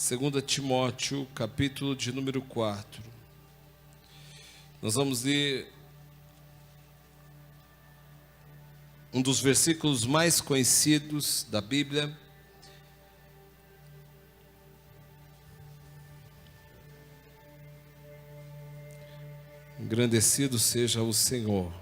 2 Timóteo, capítulo de número 4. Nós vamos ler um dos versículos mais conhecidos da Bíblia. Engrandecido seja o Senhor.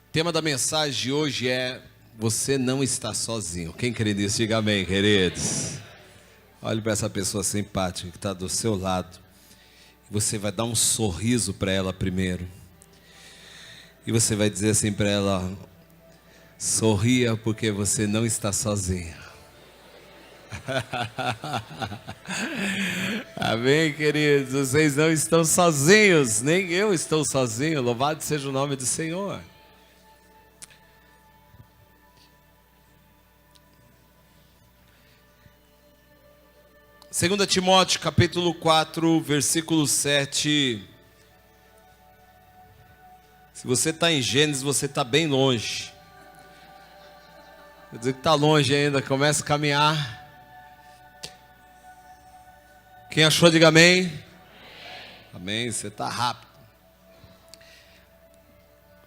O tema da mensagem de hoje é: você não está sozinho. Quem crê nisso, diga amém, queridos. Olhe para essa pessoa simpática que está do seu lado. Você vai dar um sorriso para ela primeiro. E você vai dizer assim para ela: sorria porque você não está sozinho. Amém, queridos? Vocês não estão sozinhos, nem eu estou sozinho. Louvado seja o nome do Senhor. Segunda Timóteo, capítulo 4, versículo 7. Se você está em Gênesis, você está bem longe. Quer dizer que está longe ainda, começa a caminhar. Quem achou, diga amém. Amém, você está rápido.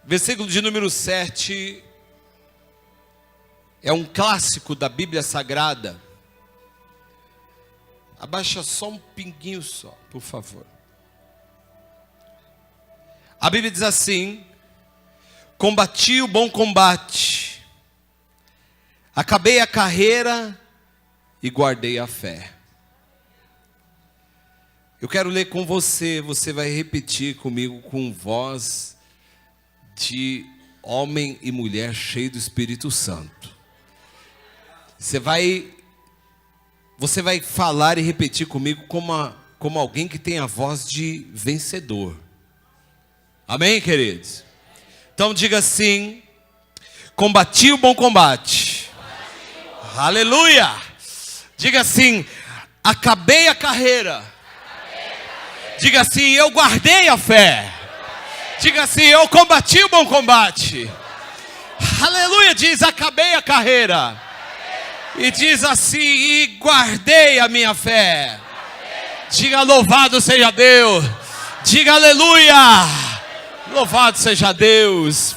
Versículo de número 7 é um clássico da Bíblia Sagrada. Abaixa só um pinguinho só, por favor. A Bíblia diz assim: combati o bom combate, acabei a carreira e guardei a fé. Eu quero ler com você, você vai repetir comigo com voz de homem e mulher cheio do Espírito Santo. Você vai falar e repetir comigo como alguém que tem a voz de vencedor. Amém, queridos? Então diga assim: combati o bom combate. Aleluia! Diga assim: acabei a carreira. Diga assim: eu guardei a fé. Diga assim: eu combati o bom combate. Aleluia! Diz: acabei a carreira. E diz assim: e guardei a minha fé. Diga: louvado seja Deus. Diga: aleluia. Louvado seja Deus.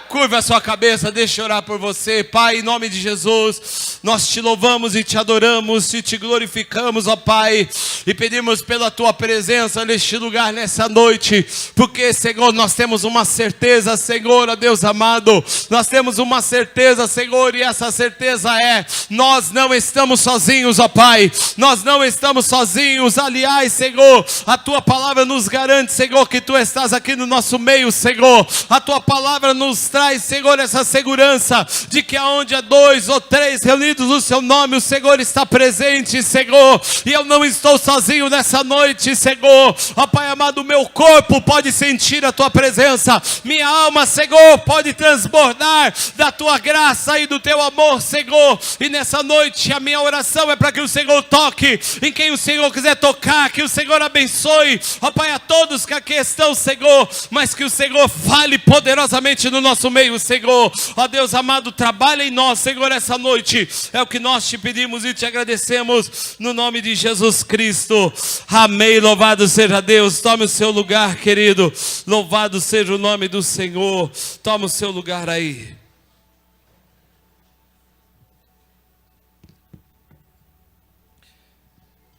Curva a sua cabeça, deixa eu orar por você. Pai, em nome de Jesus, nós te louvamos e te adoramos e te glorificamos, ó Pai, e pedimos pela tua presença neste lugar, nessa noite, porque, Senhor, nós temos uma certeza, Senhor, ó Deus amado, nós temos uma certeza, Senhor, e essa certeza é: nós não estamos sozinhos, ó Pai, nós não estamos sozinhos. Aliás, Senhor, a tua palavra nos garante, Senhor, que tu estás aqui no nosso meio, Senhor. A tua palavra nos traz, Senhor, essa segurança de que aonde há 2 ou 3 reunidos no seu nome, o Senhor está presente, Senhor. E eu não estou sozinho nessa noite, Senhor. Ó Pai amado, meu corpo pode sentir a tua presença, minha alma, Senhor, pode transbordar da tua graça e do teu amor, Senhor. E nessa noite a minha oração é para que o Senhor toque em quem o Senhor quiser tocar, que o Senhor abençoe, ó Pai, a todos que aqui estão, Senhor, mas que o Senhor fale poderosamente no nosso meio, Senhor. Ó Deus amado, trabalha em nós, Senhor, essa noite. É o que nós te pedimos e te agradecemos no nome de Jesus Cristo. Amém. Louvado seja Deus. Tome o seu lugar, querido. Louvado seja o nome do Senhor. Tome o seu lugar aí.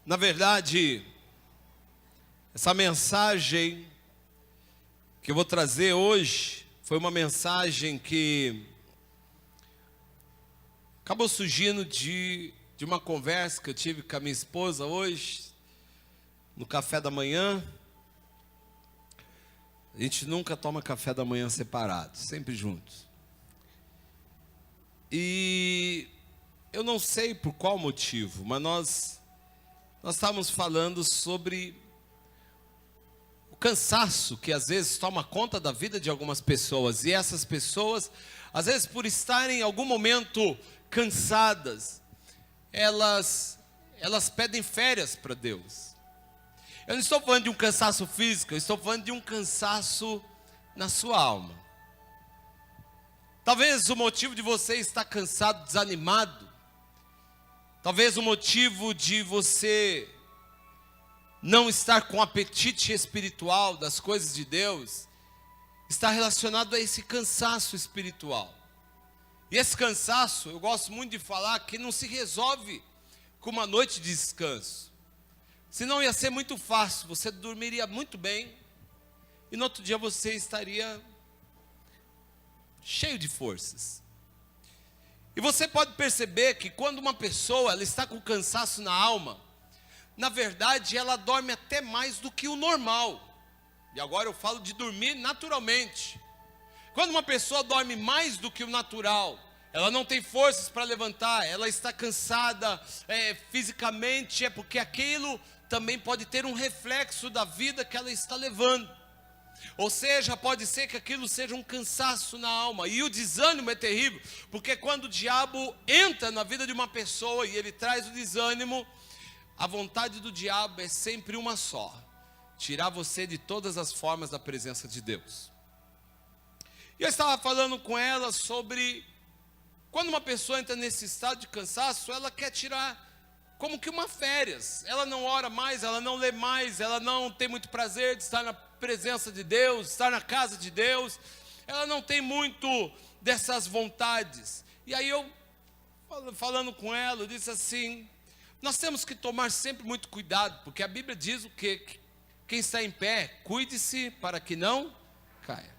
Na verdade, essa mensagem que eu vou trazer hoje foi uma mensagem que acabou surgindo de uma conversa que eu tive com a minha esposa hoje, no café da manhã. A gente nunca toma café da manhã separado, sempre juntos. E eu não sei por qual motivo, mas nós estávamos falando sobre o cansaço que às vezes toma conta da vida de algumas pessoas. E essas pessoas, às vezes por estarem em algum momento cansadas, elas pedem férias para Deus. Eu não estou falando de um cansaço físico, eu estou falando de um cansaço na sua alma. Talvez o motivo de você estar cansado, desanimado, talvez o motivo de você não estar com apetite espiritual das coisas de Deus, está relacionado a esse cansaço espiritual. E esse cansaço, eu gosto muito de falar, que não se resolve com uma noite de descanso. Senão ia ser muito fácil, você dormiria muito bem, e no outro dia você estaria cheio de forças. E você pode perceber que quando uma pessoa ela está com cansaço na alma, na verdade ela dorme até mais do que o normal. E agora eu falo de dormir naturalmente. Quando uma pessoa dorme mais do que o natural, ela não tem forças para levantar, ela está cansada fisicamente, é porque aquilo também pode ter um reflexo da vida que ela está levando. Ou seja, pode ser que aquilo seja um cansaço na alma. E o desânimo é terrível, porque quando o diabo entra na vida de uma pessoa e ele traz o desânimo, a vontade do diabo é sempre uma só: tirar você de todas as formas da presença de Deus. E eu estava falando com ela sobre quando uma pessoa entra nesse estado de cansaço, ela quer tirar como que uma férias. Ela não ora mais, ela não lê mais, ela não tem muito prazer de estar na presença de Deus, estar na casa de Deus. Ela não tem muito dessas vontades. E aí eu, falando com ela, eu disse assim: nós temos que tomar sempre muito cuidado, porque a Bíblia diz o quê? Que quem está em pé, cuide-se para que não caia.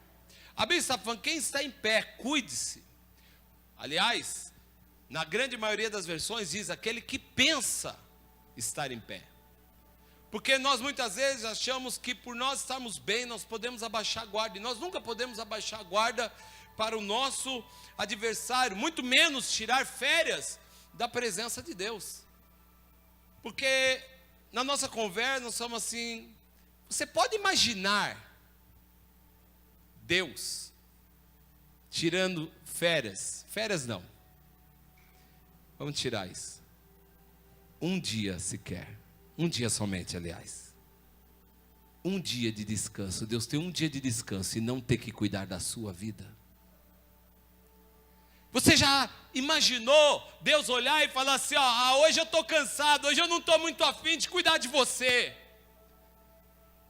A Bíblia está falando, quem está em pé, cuide-se. Aliás, na grande maioria das versões diz aquele que pensa estar em pé. Porque nós muitas vezes achamos que por nós estarmos bem, nós podemos abaixar a guarda. E nós nunca podemos abaixar a guarda para o nosso adversário, muito menos tirar férias da presença de Deus. Porque na nossa conversa nós somos assim, você pode imaginar Deus tirando férias? Férias não. Vamos tirar isso. Um dia sequer. Um dia somente, aliás. Um dia de descanso. Deus tem um dia de descanso e não ter que cuidar da sua vida. Você já imaginou Deus olhar e falar assim: hoje eu estou cansado, hoje eu não estou muito afim de cuidar de você.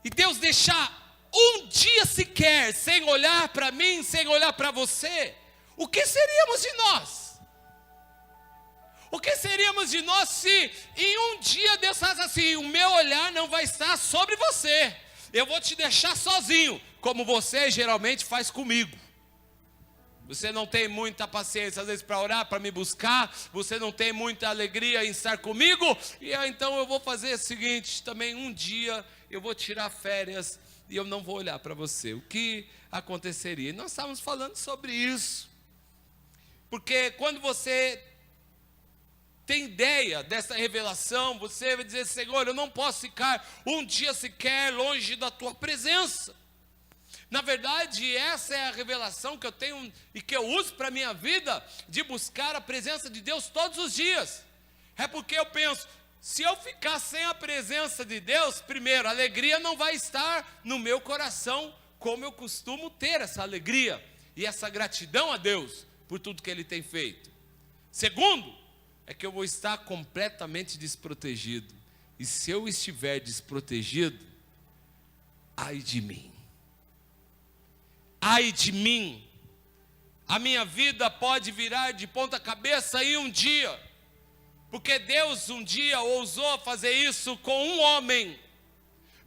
E Deus deixar um dia sequer sem olhar para mim, sem olhar para você? O que seríamos de nós? O que seríamos de nós se em um dia Deus faz assim: o meu olhar não vai estar sobre você, eu vou te deixar sozinho, como você geralmente faz comigo. Você não tem muita paciência às vezes para orar, para me buscar, você não tem muita alegria em estar comigo, e então eu vou fazer o seguinte, também um dia eu vou tirar férias e eu não vou olhar para você. O que aconteceria? Nós estávamos falando sobre isso, porque quando você tem ideia dessa revelação, você vai dizer: Senhor, eu não posso ficar um dia sequer longe da tua presença. Na verdade, essa é a revelação que eu tenho e que eu uso para a minha vida, de buscar a presença de Deus todos os dias. É porque eu penso, se eu ficar sem a presença de Deus, primeiro, a alegria não vai estar no meu coração, como eu costumo ter essa alegria e essa gratidão a Deus por tudo que Ele tem feito. Segundo, é que eu vou estar completamente desprotegido. E se eu estiver desprotegido, ai de mim. Ai de mim. A minha vida pode virar de ponta cabeça em um dia. Porque Deus um dia ousou fazer isso com um homem.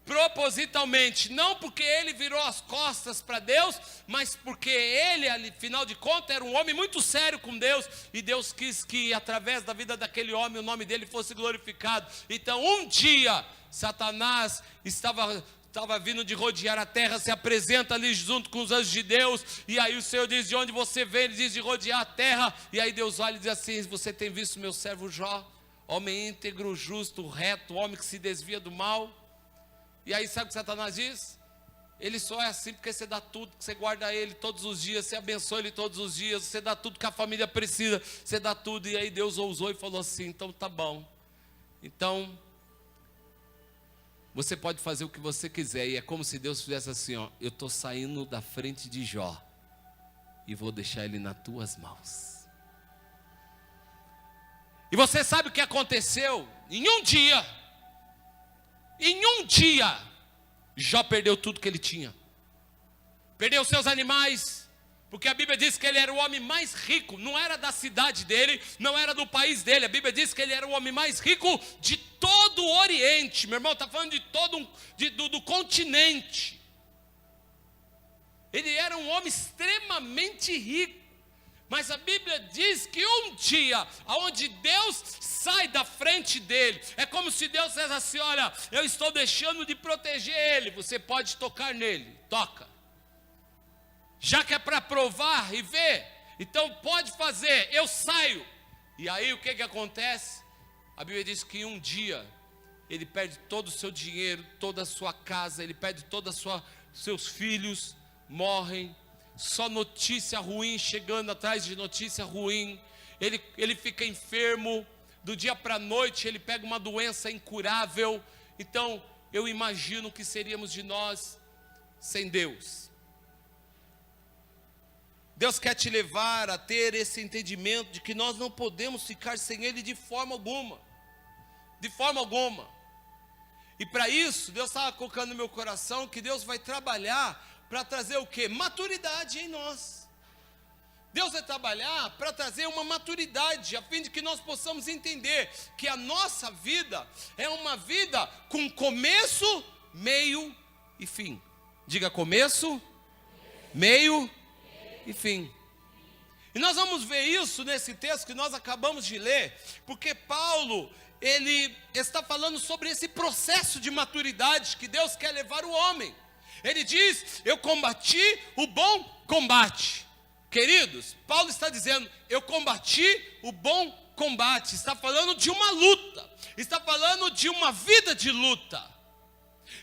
Propositalmente, não porque ele virou as costas para Deus, mas porque ele, afinal de contas, era um homem muito sério com Deus, e Deus quis que através da vida daquele homem o nome dele fosse glorificado. Então um dia Satanás estava vindo de rodear a terra, se apresenta ali junto com os anjos de Deus, e aí o Senhor diz: de onde você vem? Ele diz: de rodear a terra. E aí Deus olha e diz assim: você tem visto meu servo Jó, homem íntegro, justo, reto, homem que se desvia do mal? E aí sabe o que Satanás diz? Ele só é assim porque você dá tudo, você guarda ele todos os dias, você abençoa ele todos os dias, você dá tudo que a família precisa, você dá tudo. E aí Deus ousou e falou assim: então tá bom, então você pode fazer o que você quiser. E é como se Deus fizesse assim: eu estou saindo da frente de Jó, e vou deixar ele nas tuas mãos. E você sabe o que aconteceu? Em um dia, Jó perdeu tudo que ele tinha. Perdeu seus animais, porque a Bíblia diz que ele era o homem mais rico. Não era da cidade dele, não era do país dele. A Bíblia diz que ele era o homem mais rico de todo o Oriente. Meu irmão, está falando de todo do continente. Ele era um homem extremamente rico. Mas a Bíblia diz que um dia, onde Deus sai da frente dele, é como se Deus dissesse assim: olha, eu estou deixando de proteger ele, você pode tocar nele, toca. Já que é para provar e ver, então pode fazer, eu saio. E aí o que acontece? A Bíblia diz que um dia, ele perde todo o seu dinheiro, toda a sua casa, ele perde toda a seus filhos, morrem. Só notícia ruim chegando atrás de notícia ruim. Ele fica enfermo. Do dia para a noite ele pega uma doença incurável. Então eu imagino o que seríamos de nós sem Deus. Deus quer te levar a ter esse entendimento de que nós não podemos ficar sem Ele de forma alguma. De forma alguma. E para isso Deus estava colocando no meu coração que Deus vai trabalhar para trazer o quê? Maturidade em nós. Deus vai trabalhar para trazer uma maturidade, a fim de que nós possamos entender que a nossa vida é uma vida com começo, meio e fim. Diga começo, meio e fim. E nós vamos ver isso nesse texto que nós acabamos de ler, porque Paulo, ele está falando sobre esse processo de maturidade que Deus quer levar o homem. Ele diz: eu combati o bom combate. Queridos, Paulo está dizendo: eu combati o bom combate. Está falando de uma luta, está falando de uma vida de luta.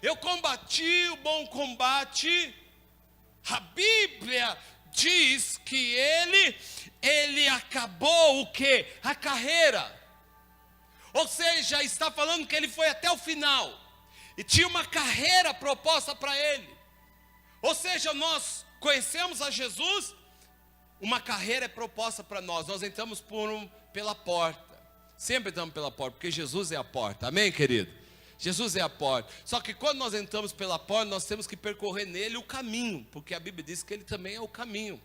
Eu combati o bom combate. A Bíblia diz que ele acabou o quê? A carreira. Ou seja, está falando que ele foi até o final. E tinha uma carreira proposta para ele. Ou seja, nós conhecemos a Jesus, uma carreira é proposta para nós. Nós entramos pela porta. Sempre entramos pela porta, porque Jesus é a porta. Amém, querido? Jesus é a porta. Só que quando nós entramos pela porta, nós temos que percorrer nele o caminho, porque a Bíblia diz que ele também é o caminho.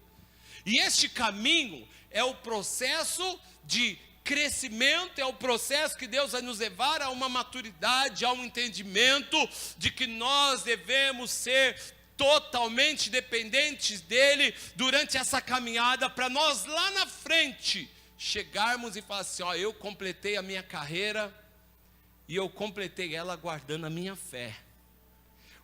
E este caminho é o processo de crescimento, é o processo que Deus vai nos levar a uma maturidade, a um entendimento de que nós devemos ser totalmente dependentes dele durante essa caminhada, para nós lá na frente chegarmos e falar assim: ó, eu completei a minha carreira e eu completei ela guardando a minha fé.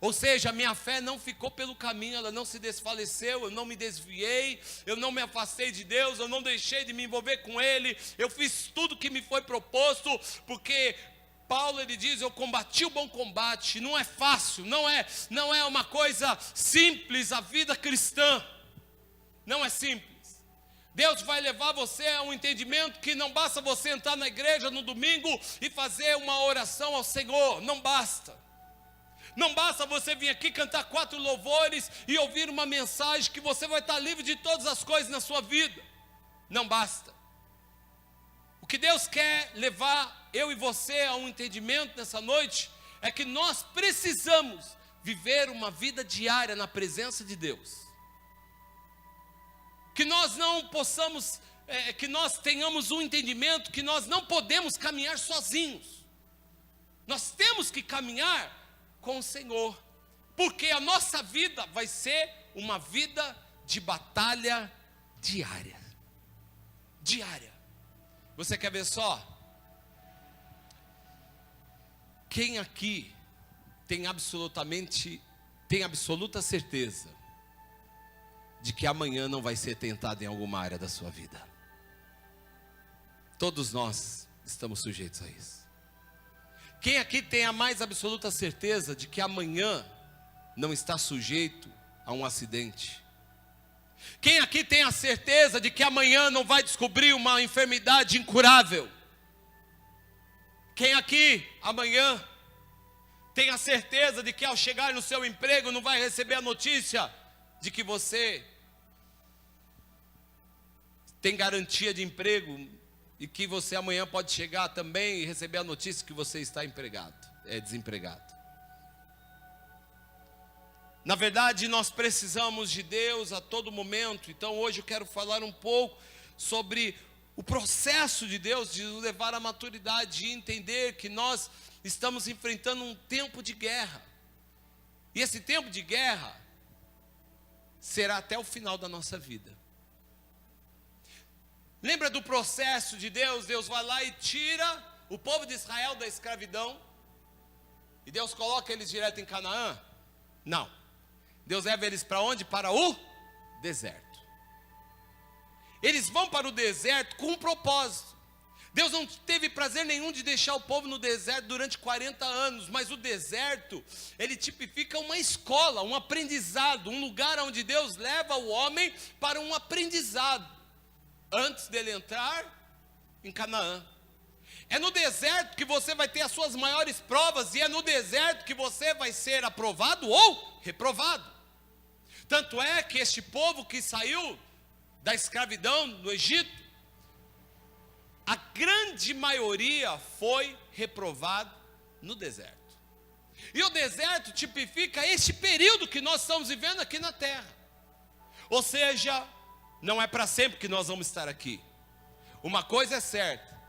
Ou seja, a minha fé não ficou pelo caminho, ela não se desfaleceu, eu não me desviei, eu não me afastei de Deus, eu não deixei de me envolver com Ele, eu fiz tudo que me foi proposto, porque Paulo, ele diz: eu combati o bom combate. Não é fácil, não é uma coisa simples a vida cristã, não é simples. Deus vai levar você a um entendimento que não basta você entrar na igreja no domingo e fazer uma oração ao Senhor, não basta. Não basta você vir aqui cantar 4 louvores e ouvir uma mensagem que você vai estar livre de todas as coisas na sua vida. Não basta. O que Deus quer levar eu e você a um entendimento nessa noite é que nós precisamos viver uma vida diária na presença de Deus. Que nós não possamos, que nós tenhamos um entendimento que nós não podemos caminhar sozinhos. Nós temos que caminhar com o Senhor, porque a nossa vida vai ser uma vida de batalha diária. Diária. Você quer ver só? Quem aqui tem absoluta certeza de que amanhã não vai ser tentado em alguma área da sua vida? Todos nós estamos sujeitos a isso. Quem aqui tem a mais absoluta certeza de que amanhã não está sujeito a um acidente? Quem aqui tem a certeza de que amanhã não vai descobrir uma enfermidade incurável? Quem aqui amanhã tem a certeza de que ao chegar no seu emprego não vai receber a notícia de que você tem garantia de emprego e que você amanhã pode chegar também e receber a notícia que você está desempregado. Na verdade, nós precisamos de Deus a todo momento. Então hoje eu quero falar um pouco sobre o processo de Deus de nos levar à maturidade e entender que nós estamos enfrentando um tempo de guerra. E esse tempo de guerra será até o final da nossa vida. Lembra do processo de Deus? Deus vai lá e tira o povo de Israel da escravidão. E Deus coloca eles direto em Canaã? Não. Deus leva eles para onde? Para o deserto. Eles vão para o deserto com um propósito. Deus não teve prazer nenhum de deixar o povo no deserto durante 40 anos, mas o deserto, ele tipifica uma escola, um aprendizado, um lugar onde Deus leva o homem para um aprendizado, antes dele entrar em Canaã. É no deserto que você vai ter as suas maiores provas, e é no deserto que você vai ser aprovado ou reprovado. Tanto é que este povo que saiu da escravidão no Egito, a grande maioria foi reprovado no deserto. E o deserto tipifica este período que nós estamos vivendo aqui na terra. Ou seja, não é para sempre que nós vamos estar aqui. Uma coisa é certa,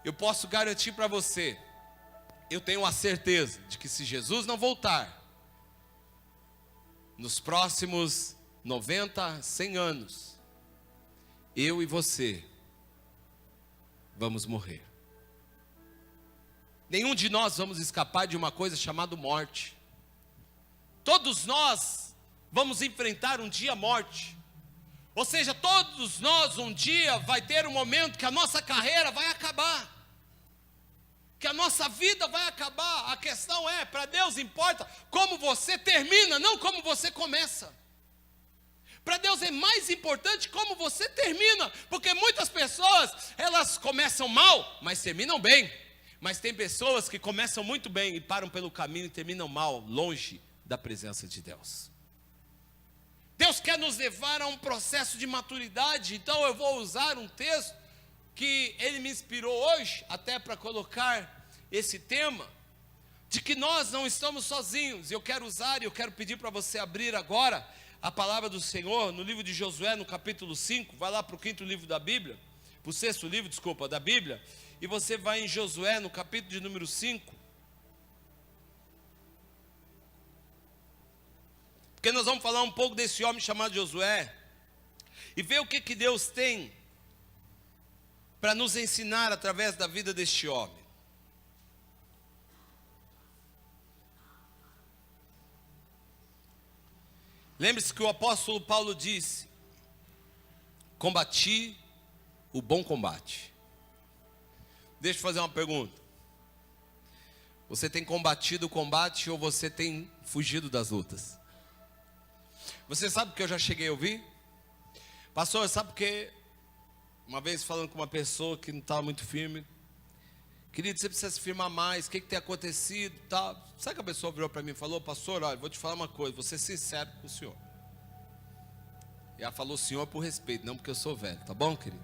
eu posso garantir para você, eu tenho a certeza de que se Jesus não voltar, nos próximos 90, 100 anos, eu e você vamos morrer. Nenhum de nós vamos escapar de uma coisa chamada morte. Todos nós vamos enfrentar um dia a morte. Ou seja, todos nós um dia vai ter um momento que a nossa carreira vai acabar, que a nossa vida vai acabar. A questão é, para Deus importa como você termina, não como você começa. Para Deus é mais importante como você termina, porque muitas pessoas, elas começam mal, mas terminam bem. Mas tem pessoas que começam muito bem e param pelo caminho e terminam mal, longe da presença de Deus. Deus quer nos levar a um processo de maturidade. Então eu vou usar um texto que ele me inspirou hoje, até para colocar esse tema, de que nós não estamos sozinhos. Eu quero usar e eu quero pedir para você abrir agora a palavra do Senhor no livro de Josué, no capítulo 5, vai lá para o quinto livro da Bíblia, para o sexto livro, desculpa, da Bíblia, e você vai em Josué, no capítulo de número 5, porque nós vamos falar um pouco desse homem chamado Josué, e ver o que Deus tem para nos ensinar através da vida deste homem. Lembre-se que o apóstolo Paulo disse: combati o bom combate. Deixa eu fazer uma pergunta. Você tem combatido o combate ou você tem fugido das lutas? Você sabe o que eu já cheguei a ouvir? Pastor, sabe o que? Uma vez falando com uma pessoa que não estava muito firme, querido, você precisa se firmar mais, o que tem acontecido, tá? Sabe que a pessoa virou para mim e falou: pastor, olha, vou te falar uma coisa, vou ser sincero com o senhor. E ela falou senhor por respeito, não porque eu sou velho, tá bom, querido?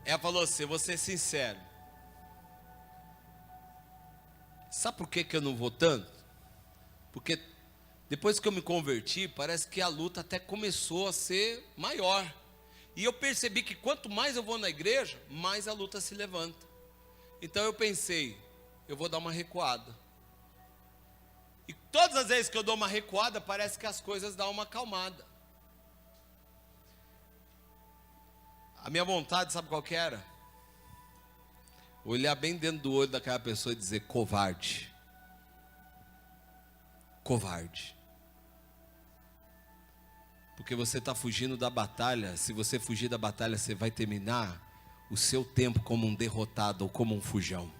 Ela falou assim: vou ser sincero. Sabe por que eu não vou tanto? Porque depois que eu me converti, parece que a luta até começou a ser maior. E eu percebi que quanto mais eu vou na igreja, mais a luta se levanta. Então eu pensei, eu vou dar uma recuada. E todas as vezes que eu dou uma recuada, parece que as coisas dão uma acalmada. A minha vontade, sabe qual que era? Olhar bem dentro do olho daquela pessoa e dizer: covarde. Covarde. Porque você está fugindo da batalha. Se você fugir da batalha, você vai terminar o seu tempo como um derrotado ou como um fujão.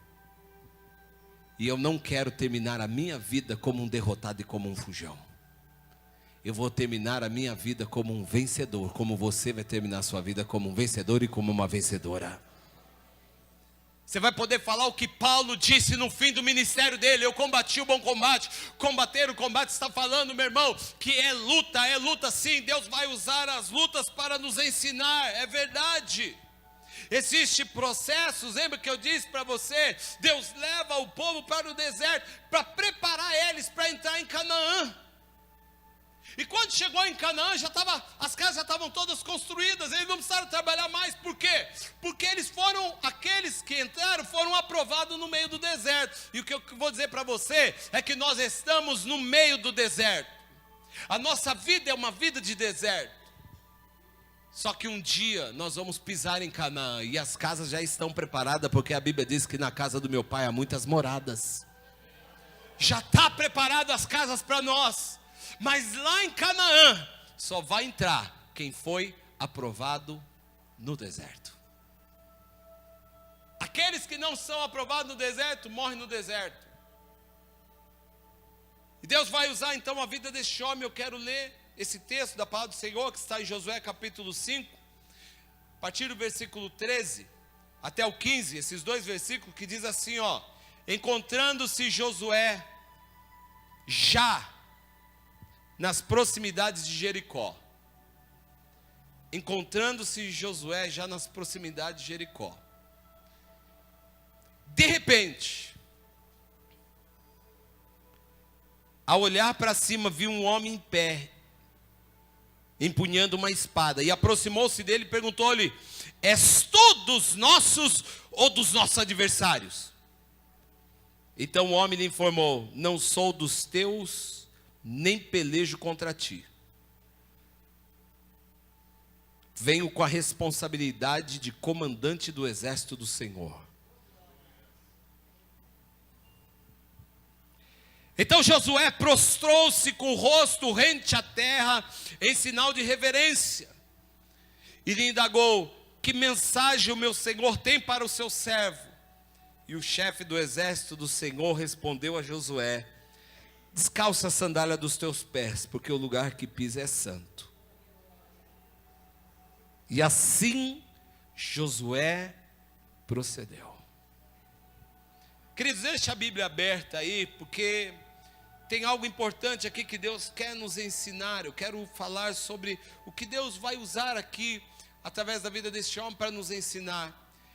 E eu não quero terminar a minha vida como um derrotado e como um fujão. Eu vou terminar a minha vida como um vencedor, como você vai terminar a sua vida como um vencedor e como uma vencedora. Você vai poder falar o que Paulo disse no fim do ministério dele: eu combati o bom combate. Combater o combate está falando, meu irmão, que é luta sim. Deus vai usar as lutas para nos ensinar, é verdade. Existem processos, lembra que eu disse para você? Deus leva o povo para o deserto, para preparar eles para entrar em Canaã. E quando chegou em Canaã, as casas já estavam todas construídas, eles não precisaram trabalhar mais. Por quê? Porque aqueles que entraram foram aprovados no meio do deserto. E o que eu vou dizer para você é que nós estamos no meio do deserto. A nossa vida é uma vida de deserto. Só que um dia nós vamos pisar em Canaã e as casas já estão preparadas, porque a Bíblia diz que na casa do meu pai há muitas moradas. Já está preparado as casas para nós. Mas lá em Canaã, só vai entrar quem foi aprovado no deserto. Aqueles que não são aprovados no deserto, morrem no deserto. E Deus vai usar então a vida deste homem. Eu quero ler esse texto da palavra do Senhor, que está em Josué capítulo 5, a partir do versículo 13 até o 15, esses dois versículos que diz assim, ó: encontrando-se Josué já nas proximidades de Jericó. Encontrando-se Josué já nas proximidades de Jericó. De repente, ao olhar para cima, viu um homem em pé, empunhando uma espada, e aproximou-se dele e perguntou-lhe: és tu dos nossos ou dos nossos adversários? Então o homem lhe informou: não sou dos teus, nem pelejo contra ti. Venho com a responsabilidade de comandante do exército do Senhor. Então Josué prostrou-se com o rosto rente à terra, em sinal de reverência, e lhe indagou: que mensagem o meu senhor tem para o seu servo? E o chefe do exército do Senhor respondeu a Josué: descalça a sandália dos teus pés, porque o lugar que pisa é santo. E assim Josué procedeu. Queridos, deixe a Bíblia aberta aí, porque tem algo importante aqui que Deus quer nos ensinar. Eu quero falar sobre o que Deus vai usar aqui, através da vida deste homem, para nos ensinar.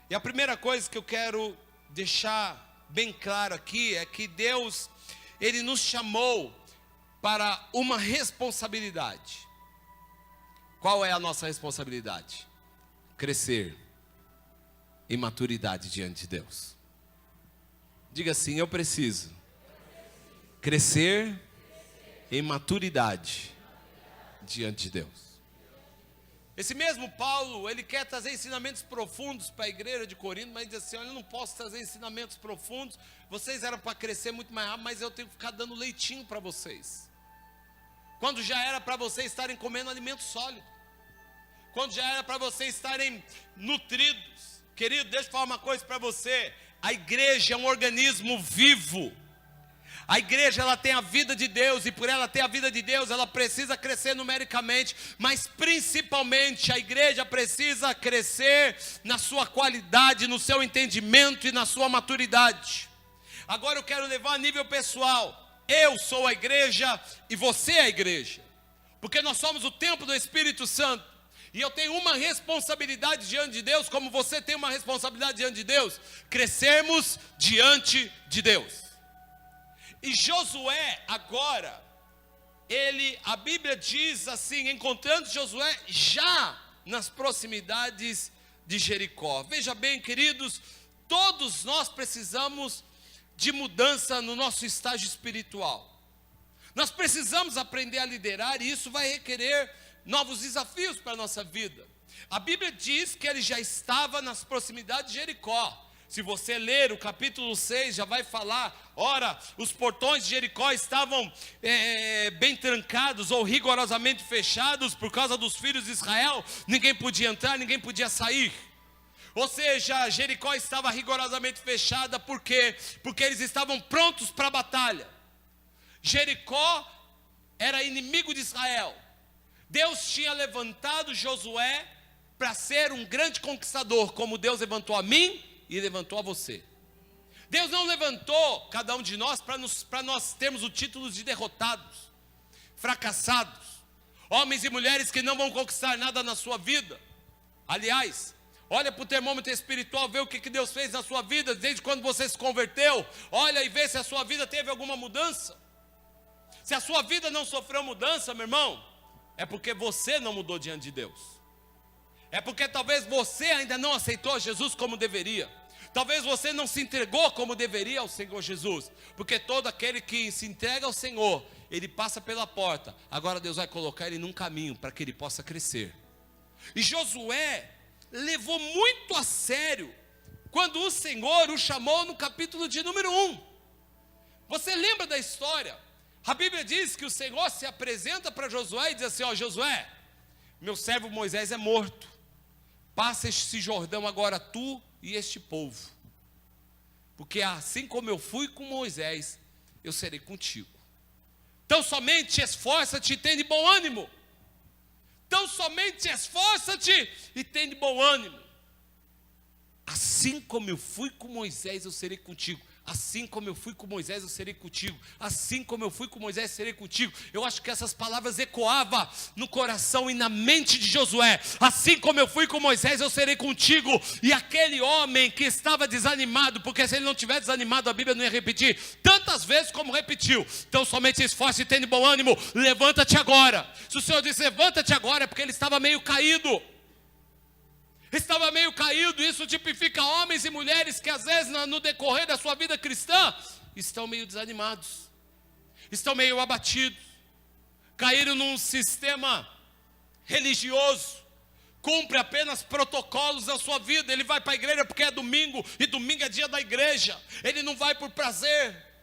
E a primeira coisa que eu quero deixar bem claro aqui é que Deus, Ele nos chamou para uma responsabilidade. Qual é a nossa responsabilidade? Crescer em maturidade diante de Deus. Diga assim: eu preciso crescer em maturidade diante de Deus. Esse mesmo Paulo, ele quer trazer ensinamentos profundos para a igreja de Corinto, mas diz assim: olha, eu não posso trazer ensinamentos profundos, vocês eram para crescer muito mais rápido, mas eu tenho que ficar dando leitinho para vocês, quando já era para vocês estarem comendo alimento sólido, quando já era para vocês estarem nutridos. Querido, deixa eu falar uma coisa para você: a igreja é um organismo vivo. A igreja, ela tem a vida de Deus, e por ela ter a vida de Deus, ela precisa crescer numericamente, mas principalmente a igreja precisa crescer na sua qualidade, no seu entendimento e na sua maturidade. Agora eu quero levar a nível pessoal. Eu sou a igreja e você é a igreja, porque nós somos o templo do Espírito Santo, e eu tenho uma responsabilidade diante de Deus, como você tem uma responsabilidade diante de Deus: crescermos diante de Deus. E Josué agora, a Bíblia diz assim: encontrando Josué já nas proximidades de Jericó. Veja bem, queridos, todos nós precisamos de mudança no nosso estágio espiritual. Nós precisamos aprender a liderar, e isso vai requerer novos desafios para a nossa vida. A Bíblia diz que ele já estava nas proximidades de Jericó. Se você ler o capítulo 6, já vai falar: ora, os portões de Jericó estavam bem trancados ou rigorosamente fechados por causa dos filhos de Israel. Ninguém podia entrar, ninguém podia sair. Ou seja, Jericó estava rigorosamente fechada. Por quê? Porque eles estavam prontos para a batalha. Jericó era inimigo de Israel. Deus tinha levantado Josué para ser um grande conquistador, como Deus levantou a mim e levantou a você. Deus não levantou cada um de nós para nós termos o título de derrotados, fracassados, homens e mulheres que não vão conquistar nada na sua vida. Aliás, olha para o termômetro espiritual, vê o que Deus fez na sua vida desde quando você se converteu. Olha e vê se a sua vida teve alguma mudança. Se a sua vida não sofreu mudança, meu irmão, é porque você não mudou diante de Deus. É porque talvez você ainda não aceitou Jesus como deveria. Talvez você não se entregou como deveria ao Senhor Jesus. Porque todo aquele que se entrega ao Senhor, ele passa pela porta. Agora Deus vai colocar ele num caminho para que ele possa crescer. E Josué levou muito a sério quando o Senhor o chamou no capítulo de número 1. Você lembra da história? A Bíblia diz que o Senhor se apresenta para Josué e diz assim: ó, Josué, meu servo Moisés é morto. Passa esse Jordão agora tu e este povo. Porque assim como eu fui com Moisés, eu serei contigo. Então somente esforça-te e tem de bom ânimo. Então somente esforça-te e tem de bom ânimo. Assim como eu fui com Moisés, eu serei contigo. Assim como eu fui com Moisés, eu serei contigo. Assim como eu fui com Moisés, eu serei contigo. Eu acho que essas palavras ecoavam no coração e na mente de Josué. Assim como eu fui com Moisés, eu serei contigo. E aquele homem que estava desanimado, porque se ele não tivesse desanimado, a Bíblia não ia repetir tantas vezes como repetiu. Então somente esforce e tenha bom ânimo. Levanta-te agora. Se o Senhor disse levanta-te agora, é porque ele estava meio caído. Estava meio caído. Isso tipifica homens e mulheres que às vezes no decorrer da sua vida cristã estão meio desanimados, estão meio abatidos, caíram num sistema religioso, cumpre apenas protocolos da sua vida. Ele vai para a igreja porque é domingo, e domingo é dia da igreja, ele não vai por prazer.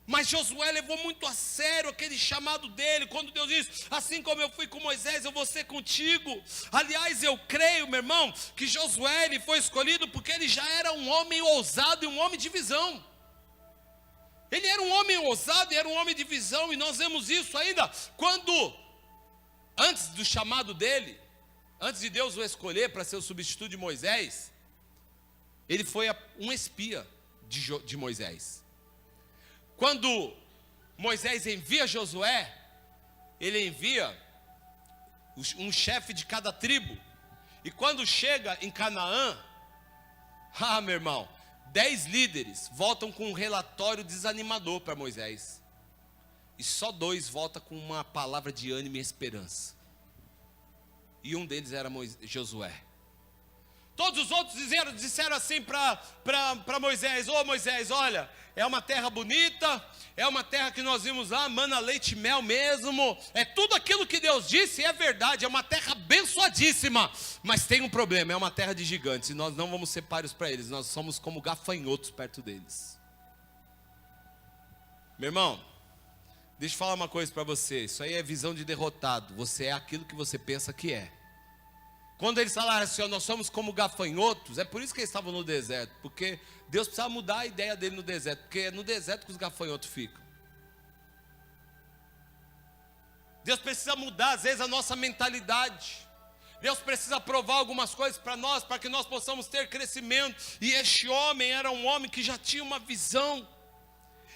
Mas Josué levou muito a sério aquele chamado dele, quando Deus diz, assim como eu fui com Moisés, eu vou ser contigo. Aliás, eu creio, meu irmão, que Josué ele foi escolhido porque ele já era um homem ousado e um homem de visão. Ele era um homem ousado e era um homem de visão, e nós vemos isso ainda quando, antes do chamado dele, antes de Deus o escolher para ser o substituto de Moisés, ele foi um espia de Moisés. Quando Moisés envia Josué, ele envia um chefe de cada tribo. E quando chega em Canaã, meu irmão, 10 líderes voltam com um relatório desanimador para Moisés. E só 2 voltam com uma palavra de ânimo e esperança. E um deles era Josué. Todos os outros disseram assim para Moisés: ô Moisés, olha, é uma terra bonita, é uma terra que nós vimos lá, mana, leite e mel mesmo, é tudo aquilo que Deus disse, e é verdade, é uma terra abençoadíssima, mas tem um problema, é uma terra de gigantes, e nós não vamos ser páreos para eles, nós somos como gafanhotos perto deles. Meu irmão, deixa eu falar uma coisa para você, isso aí é visão de derrotado, você é aquilo que você pensa que é. Quando eles falaram assim, nós somos como gafanhotos, é por isso que eles estavam no deserto, porque Deus precisava mudar a ideia dele no deserto, porque é no deserto que os gafanhotos ficam. Deus precisa mudar às vezes a nossa mentalidade. Deus precisa provar algumas coisas para nós, para que nós possamos ter crescimento. E este homem era um homem que já tinha uma visão.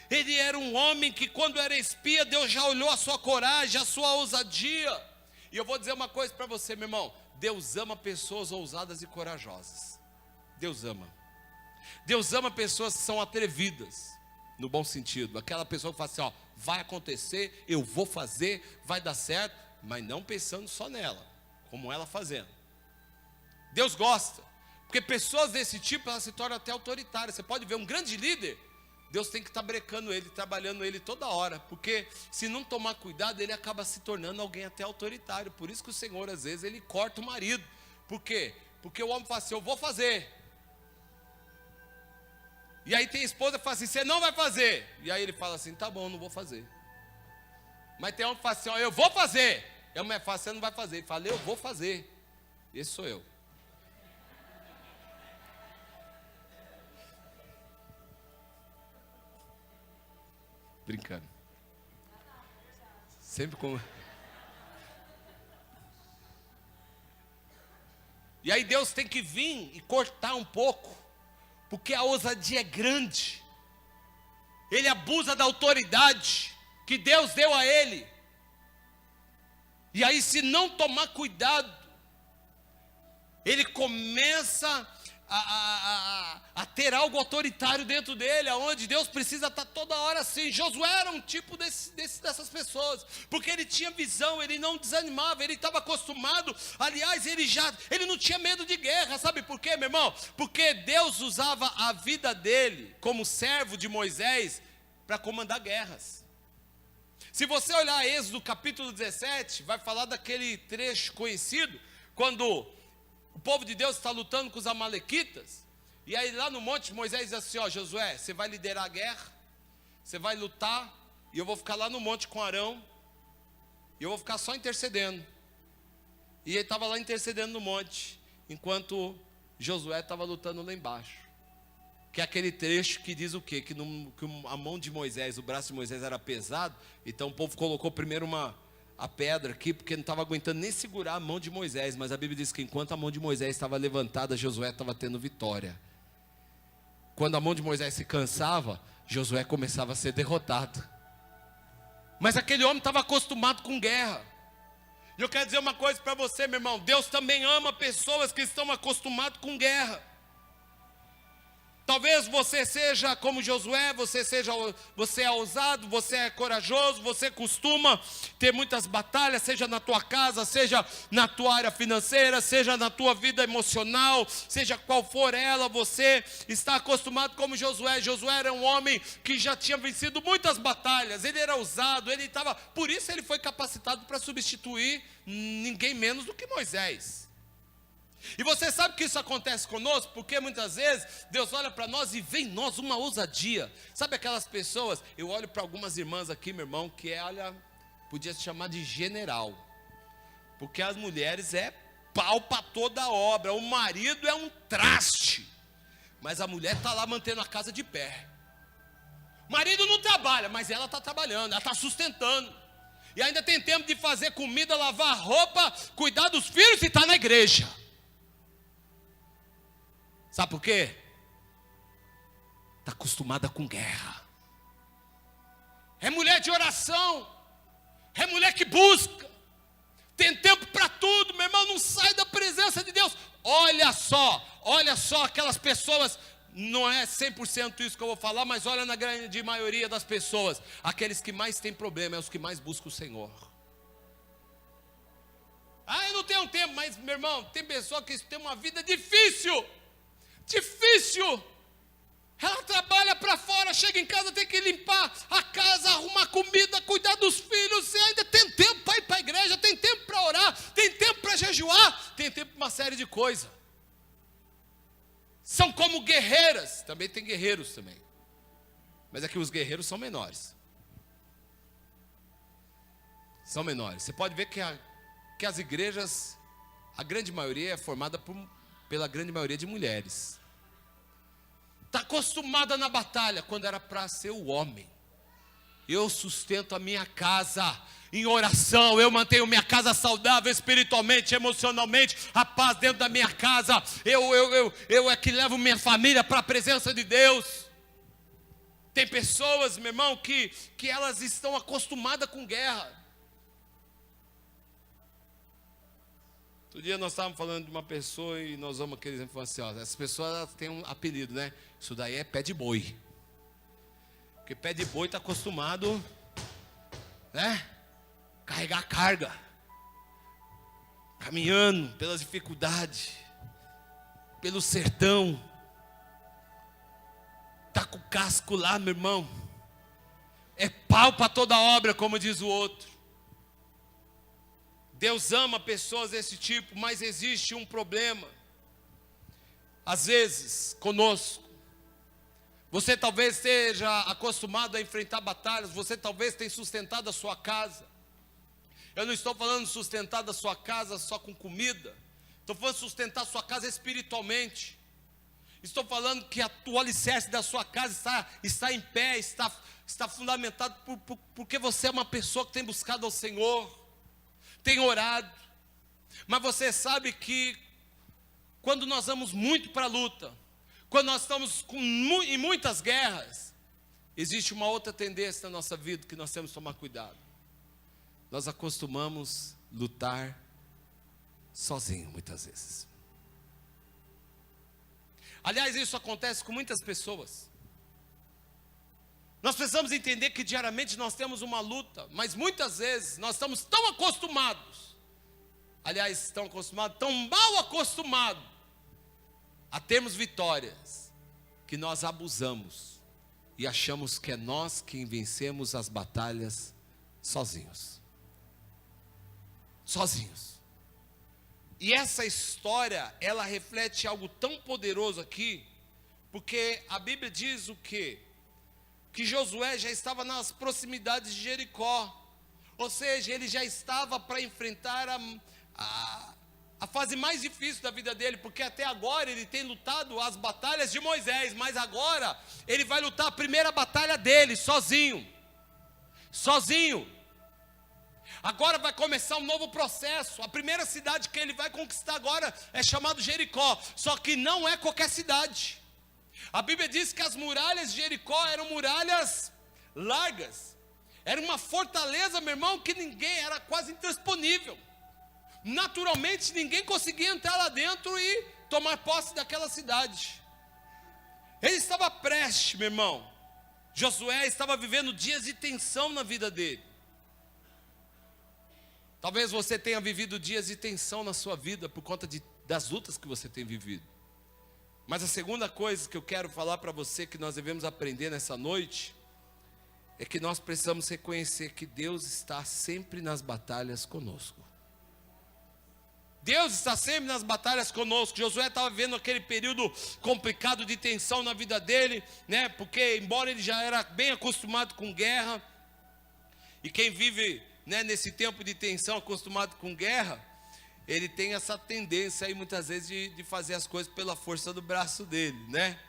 Ele era um homem que quando era espia, Deus já olhou a sua coragem, a sua ousadia. E eu vou dizer uma coisa para você, meu irmão, Deus ama pessoas ousadas e corajosas. Deus ama. Deus ama pessoas que são atrevidas, no bom sentido. Aquela pessoa que fala assim, vai acontecer, eu vou fazer, vai dar certo, mas não pensando só nela, como ela fazendo. Deus gosta, porque pessoas desse tipo, elas se tornam até autoritárias. Você pode ver um grande líder, Deus tem que estar brecando ele, trabalhando ele toda hora, porque se não tomar cuidado, ele acaba se tornando alguém até autoritário. Por isso que o Senhor, às vezes, ele corta o marido. Por quê? Porque o homem fala assim, eu vou fazer. E aí tem a esposa que fala assim, você não vai fazer. E aí ele fala assim, tá bom, não vou fazer. Mas tem homem que fala assim, eu vou fazer. E a mulher fala, você não vai fazer. Ele fala, eu vou fazer. Esse sou eu. Brincando. Sempre com... E aí Deus tem que vir e cortar um pouco, porque a ousadia é grande. Ele abusa da autoridade que Deus deu a ele. E aí, se não tomar cuidado, ele começa a ter algo autoritário dentro dele, aonde Deus precisa estar toda hora assim. Josué era um tipo dessas pessoas, porque ele tinha visão, ele não desanimava, ele estava acostumado. Aliás, ele não tinha medo de guerra. Sabe por quê, meu irmão? Porque Deus usava a vida dele como servo de Moisés para comandar guerras. Se você olhar Êxodo capítulo 17, vai falar daquele trecho conhecido, quando o povo de Deus está lutando com os amalequitas, e aí lá no monte Moisés diz assim: ó, Josué, você vai liderar a guerra, você vai lutar, e eu vou ficar lá no monte com Arão, e eu vou ficar só intercedendo. E ele estava lá intercedendo no monte, enquanto Josué estava lutando lá embaixo. Que é aquele trecho que diz o quê? Que a mão de Moisés, o braço de Moisés era pesado, então o povo colocou primeiro a pedra aqui, porque não estava aguentando nem segurar a mão de Moisés. Mas a Bíblia diz que enquanto a mão de Moisés estava levantada, Josué estava tendo vitória. Quando a mão de Moisés se cansava, Josué começava a ser derrotado. Mas aquele homem estava acostumado com guerra. E eu quero dizer uma coisa para você, meu irmão: Deus também ama pessoas que estão acostumadas com guerra. Talvez você seja como Josué, você é ousado, você é corajoso, você costuma ter muitas batalhas, seja na tua casa, seja na tua área financeira, seja na tua vida emocional, seja qual for ela, você está acostumado como Josué. Josué era um homem que já tinha vencido muitas batalhas, ele era ousado, por isso ele foi capacitado para substituir ninguém menos do que Moisés. E você sabe que isso acontece conosco, porque muitas vezes Deus olha para nós e vê em nós uma ousadia. Sabe aquelas pessoas, eu olho para algumas irmãs aqui, meu irmão, que podia se chamar de general, porque as mulheres é pau para toda a obra, o marido é um traste, mas a mulher está lá mantendo a casa de pé. O marido não trabalha, mas ela está trabalhando, ela está sustentando, e ainda tem tempo de fazer comida, lavar roupa, cuidar dos filhos e está na igreja. Sabe por quê? Está acostumada com guerra. É mulher de oração, é mulher que busca, tem tempo para tudo, meu irmão, não sai da presença de Deus. Olha só aquelas pessoas, não é 100% isso que eu vou falar, mas olha na grande maioria das pessoas, aqueles que mais têm problema, é os que mais buscam o Senhor. Eu não tenho tempo, mas meu irmão, tem pessoa que tem uma vida difícil. Ela trabalha para fora, chega em casa, tem que limpar a casa, arrumar comida, cuidar dos filhos, e ainda tem tempo para ir para a igreja, tem tempo para orar, tem tempo para jejuar, tem tempo para uma série de coisas. São como guerreiras, também tem guerreiros também, mas aqui os guerreiros são menores. Você pode ver que as igrejas, a grande maioria é formada pela grande maioria de mulheres. Está acostumada na batalha, quando era para ser o homem. Eu sustento a minha casa em oração, eu mantenho minha casa saudável espiritualmente, emocionalmente, a paz dentro da minha casa. Eu é que levo minha família para a presença de Deus. Tem pessoas, meu irmão, que elas estão acostumadas com guerra. Outro dia nós estávamos falando de uma pessoa e nós vamos aqueles exemplo assim, ó, essas pessoas têm um apelido, né? Isso daí é pé de boi. Porque pé de boi está acostumado, né? Carregar carga, caminhando pelas dificuldades, pelo sertão. Está com o casco lá, meu irmão. É pau para toda obra, como diz o outro. Deus ama pessoas desse tipo, mas existe um problema. Às vezes, conosco, você talvez esteja acostumado a enfrentar batalhas, você talvez tenha sustentado a sua casa. Eu não estou falando sustentar da sua casa só com comida, estou falando sustentar a sua casa espiritualmente. Estou falando que o alicerce da sua casa está em pé, está fundamentado porque você é uma pessoa que tem buscado ao Senhor, tem orado. Mas você sabe que quando nós vamos muito para a luta, quando nós estamos em muitas guerras, existe uma outra tendência na nossa vida que nós temos que tomar cuidado. Nós acostumamos lutar sozinho muitas vezes. Aliás, isso acontece com muitas pessoas. Nós precisamos entender que diariamente nós temos uma luta, mas muitas vezes nós estamos tão acostumados, aliás, tão mal acostumados a termos vitórias, que nós abusamos e achamos que é nós quem vencemos as batalhas sozinhos. Sozinhos. E essa história, ela reflete algo tão poderoso aqui, porque a Bíblia diz o quê? Que Josué já estava nas proximidades de Jericó, ou seja, ele já estava para enfrentar a fase mais difícil da vida dele, porque até agora ele tem lutado as batalhas de Moisés, mas agora ele vai lutar a primeira batalha dele, sozinho. Sozinho. Agora vai começar um novo processo. A primeira cidade que ele vai conquistar agora é chamada Jericó, só que não é qualquer cidade. A Bíblia diz que as muralhas de Jericó eram muralhas largas. Era uma fortaleza, meu irmão, que ninguém, era quase intransponível. Naturalmente ninguém conseguia entrar lá dentro e tomar posse daquela cidade. Ele estava prestes, meu irmão. Josué estava vivendo dias de tensão na vida dele. Talvez você tenha vivido dias de tensão na sua vida por conta das lutas que você tem vivido. Mas a segunda coisa que eu quero falar para você, que nós devemos aprender nessa noite, é que nós precisamos reconhecer que Deus está sempre nas batalhas conosco. Deus está sempre nas batalhas conosco. Josué estava vivendo aquele período complicado de tensão na vida dele, né? Porque embora ele já era bem acostumado com guerra, e quem vive, né, nesse tempo de tensão, acostumado com guerra, ele tem essa tendência aí muitas vezes de fazer as coisas pela força do braço dele, né?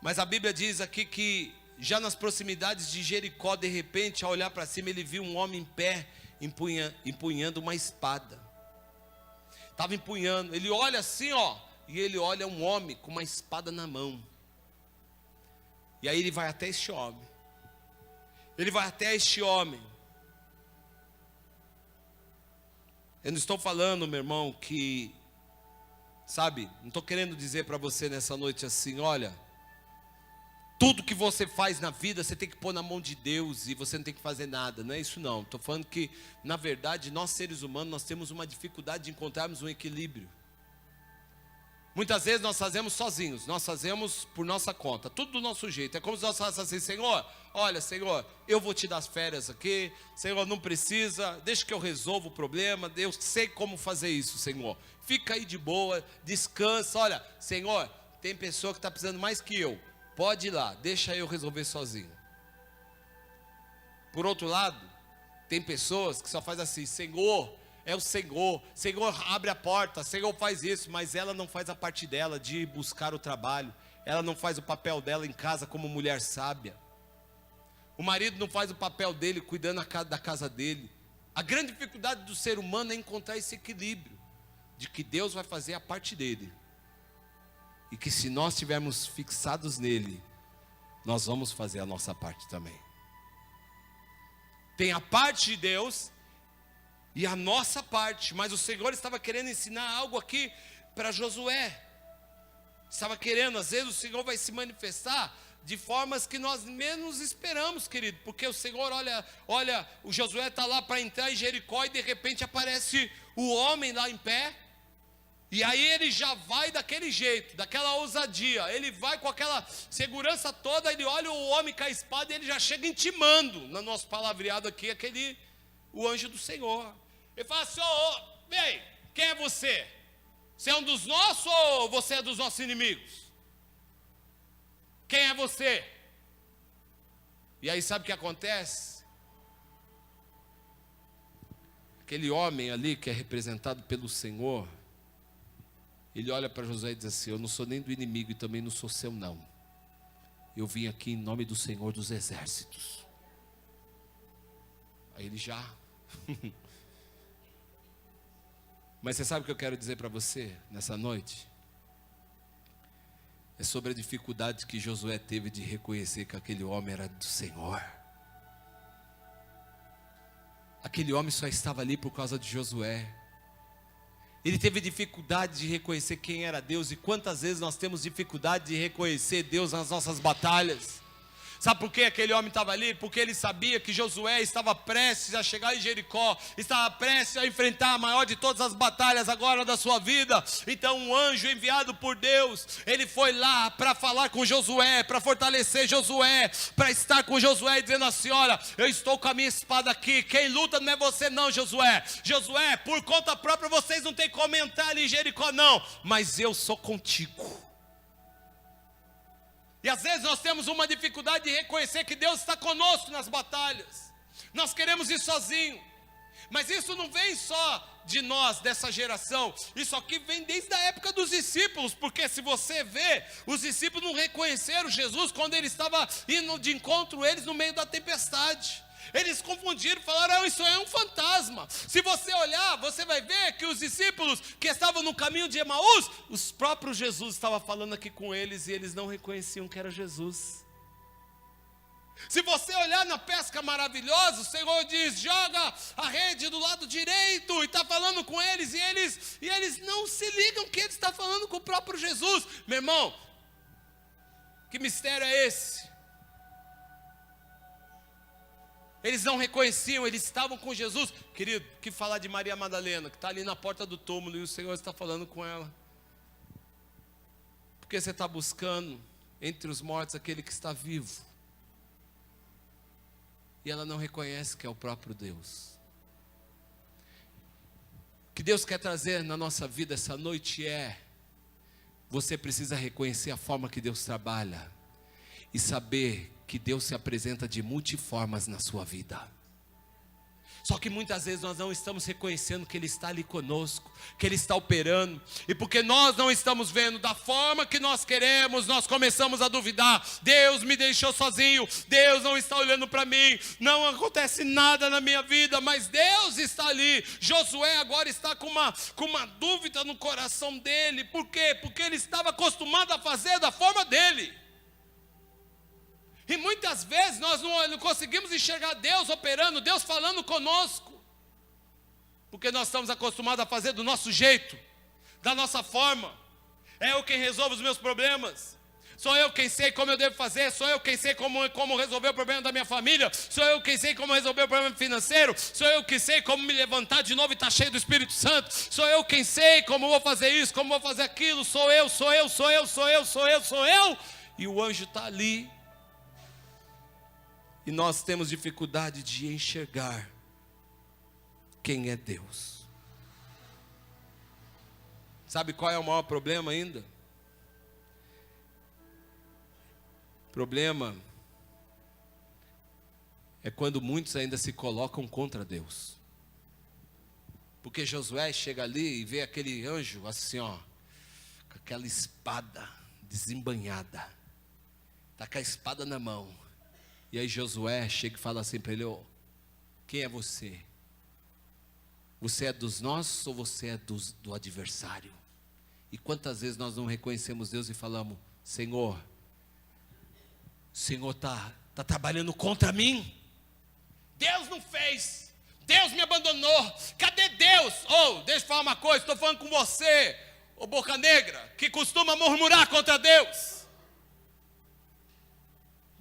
Mas a Bíblia diz aqui que já nas proximidades de Jericó, de repente, ao olhar para cima, ele viu um homem em pé, empunhando uma espada. Estava empunhando, ele olha assim, ó, e ele olha um homem com uma espada na mão. E aí ele vai até este homem. Ele vai até este homem. Eu não estou falando, meu irmão, que, sabe, não estou querendo dizer para você nessa noite assim, olha, tudo que você faz na vida, você tem que pôr na mão de Deus e você não tem que fazer nada. Não é isso não. Estou falando que, na verdade, nós seres humanos, nós temos uma dificuldade de encontrarmos um equilíbrio. Muitas vezes nós fazemos sozinhos, nós fazemos por nossa conta, tudo do nosso jeito. É como se nós fôssemos assim, Senhor, olha, Senhor, eu vou te dar as férias aqui, Senhor, não precisa, deixa que eu resolvo o problema, eu sei como fazer isso, Senhor. Fica aí de boa, descansa, olha, Senhor, tem pessoa que está precisando mais que eu. Pode ir lá, deixa eu resolver sozinho. Por outro lado, tem pessoas que só fazem assim, Senhor, é o Senhor, Senhor abre a porta, Senhor faz isso, mas ela não faz a parte dela de buscar o trabalho, ela não faz o papel dela em casa como mulher sábia. O marido não faz o papel dele cuidando da casa dele. A grande dificuldade do ser humano é encontrar esse equilíbrio, de que Deus vai fazer a parte dele. E que se nós estivermos fixados nele, nós vamos fazer a nossa parte também. Tem a parte de Deus e a nossa parte. Mas o Senhor estava querendo ensinar algo aqui para Josué. Estava querendo, às vezes o Senhor vai se manifestar de formas que nós menos esperamos, querido. Porque o Senhor, olha, o Josué está lá para entrar em Jericó e de repente aparece o homem lá em pé. E aí ele já vai daquele jeito, daquela ousadia, ele vai com aquela segurança toda, ele olha o homem com a espada e ele já chega intimando, no nosso palavreado aqui, o anjo do Senhor. Ele fala assim, bem, quem é você? Você é um dos nossos ou você é dos nossos inimigos? Quem é você? E aí sabe o que acontece? Aquele homem ali que é representado pelo Senhor, ele olha para Josué e diz assim, eu não sou nem do inimigo e também não sou seu não. Eu vim aqui em nome do Senhor dos Exércitos. Aí ele já... Mas você sabe o que eu quero dizer para você nessa noite? É sobre a dificuldade que Josué teve de reconhecer que aquele homem era do Senhor. Aquele homem só estava ali por causa de Josué. Ele teve dificuldade de reconhecer quem era Deus. E quantas vezes nós temos dificuldade de reconhecer Deus nas nossas batalhas? Sabe por que aquele homem estava ali? Porque ele sabia que Josué estava prestes a chegar em Jericó, estava prestes a enfrentar a maior de todas as batalhas agora da sua vida. Então um anjo enviado por Deus, ele foi lá para falar com Josué, para fortalecer Josué, para estar com Josué, dizendo assim: olha, eu estou com a minha espada aqui, quem luta não é você não, Josué. Josué, por conta própria vocês não tem como entrar ali em Jericó não, mas eu sou contigo. E às vezes nós temos uma dificuldade de reconhecer que Deus está conosco nas batalhas. Nós queremos ir sozinho. Mas isso não vem só de nós, dessa geração. Isso aqui vem desde a época dos discípulos. Porque se você vê, os discípulos não reconheceram Jesus quando ele estava indo de encontro a eles no meio da tempestade. Eles confundiram, falaram: isso é um fantasma. Se você olhar, você vai ver que os discípulos que estavam no caminho de Emaús, os próprios Jesus estava falando aqui com eles e eles não reconheciam que era Jesus. Se você olhar na pesca maravilhosa, o Senhor diz: joga a rede do lado direito, e está falando com eles, e eles não se ligam que ele está falando com o próprio Jesus. Meu irmão, que mistério é esse? Eles não reconheciam, eles estavam com Jesus. Querido, que falar de Maria Madalena, que está ali na porta do túmulo e o Senhor está falando com ela? Porque você está buscando entre os mortos aquele que está vivo. E ela não reconhece que é o próprio Deus. O que Deus quer trazer na nossa vida essa noite é: você precisa reconhecer a forma que Deus trabalha e saber que Deus se apresenta de multiformas na sua vida. Só que muitas vezes nós não estamos reconhecendo que Ele está ali conosco, que Ele está operando. E porque nós não estamos vendo da forma que nós queremos, nós começamos a duvidar. Deus me deixou sozinho, Deus não está olhando para mim, não acontece nada na minha vida, mas Deus está ali. Josué agora está com uma dúvida no coração dele. Por quê? Porque ele estava acostumado a fazer da forma dele. E muitas vezes nós não conseguimos enxergar Deus operando, Deus falando conosco, porque nós estamos acostumados a fazer do nosso jeito, da nossa forma. É eu quem resolve os meus problemas, sou eu quem sei como eu devo fazer, sou eu quem sei como resolver o problema da minha família, sou eu quem sei como resolver o problema financeiro, sou eu quem sei como me levantar de novo e estar cheio do Espírito Santo, sou eu quem sei como vou fazer isso, como vou fazer aquilo, sou eu. E o anjo está ali. E nós temos dificuldade de enxergar quem é Deus. Sabe qual é o maior problema ainda? O problema é quando muitos ainda se colocam contra Deus. Porque Josué chega ali e vê aquele anjo assim, ó, com aquela espada desembanhada, está com a espada na mão. E aí Josué chega e fala assim para ele: oh, quem é você? Você é dos nossos ou você é do adversário? E quantas vezes nós não reconhecemos Deus e falamos: Senhor, o Senhor está trabalhando contra mim? Deus não fez, Deus me abandonou, cadê Deus? Deixa eu falar uma coisa, estou falando com você, boca negra, que costuma murmurar contra Deus.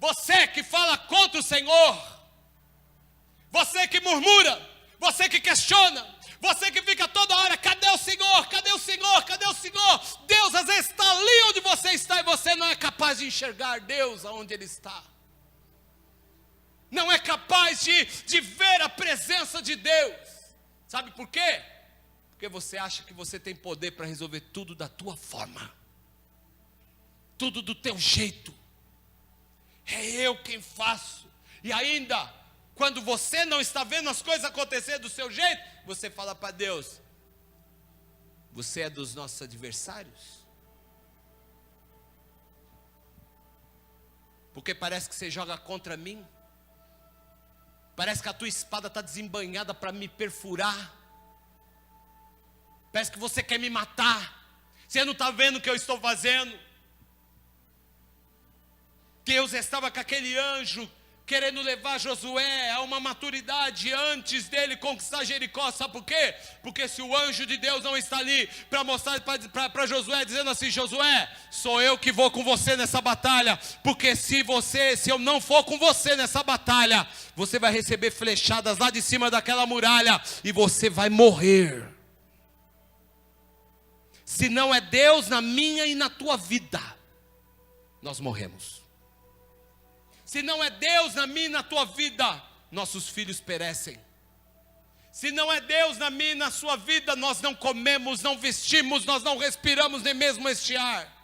Você que fala contra o Senhor, você que murmura, você que questiona, você que fica toda hora: cadê o Senhor? Cadê o Senhor? Cadê o Senhor? Deus às vezes está ali onde você está e você não é capaz de enxergar Deus aonde Ele está. Não é capaz de ver a presença de Deus. Sabe por quê? Porque você acha que você tem poder para resolver tudo da tua forma, tudo do teu jeito. É eu quem faço. E ainda, quando você não está vendo as coisas acontecer do seu jeito, você fala para Deus: você é dos nossos adversários? Porque parece que você joga contra mim. Parece que a tua espada está desembanhada para me perfurar. Parece que você quer me matar. Você não está vendo o que eu estou fazendo. Deus estava com aquele anjo querendo levar Josué a uma maturidade antes dele conquistar Jericó. Sabe por quê? Porque se o anjo de Deus não está ali para mostrar para Josué, dizendo assim: Josué, sou eu que vou com você nessa batalha, porque se eu não for com você nessa batalha, você vai receber flechadas lá de cima daquela muralha e você vai morrer. Se não é Deus na minha e na tua vida, nós morremos. Se não é Deus na minha e na tua vida, nossos filhos perecem. Se não é Deus na minha e na sua vida, nós não comemos, não vestimos, nós não respiramos nem mesmo este ar.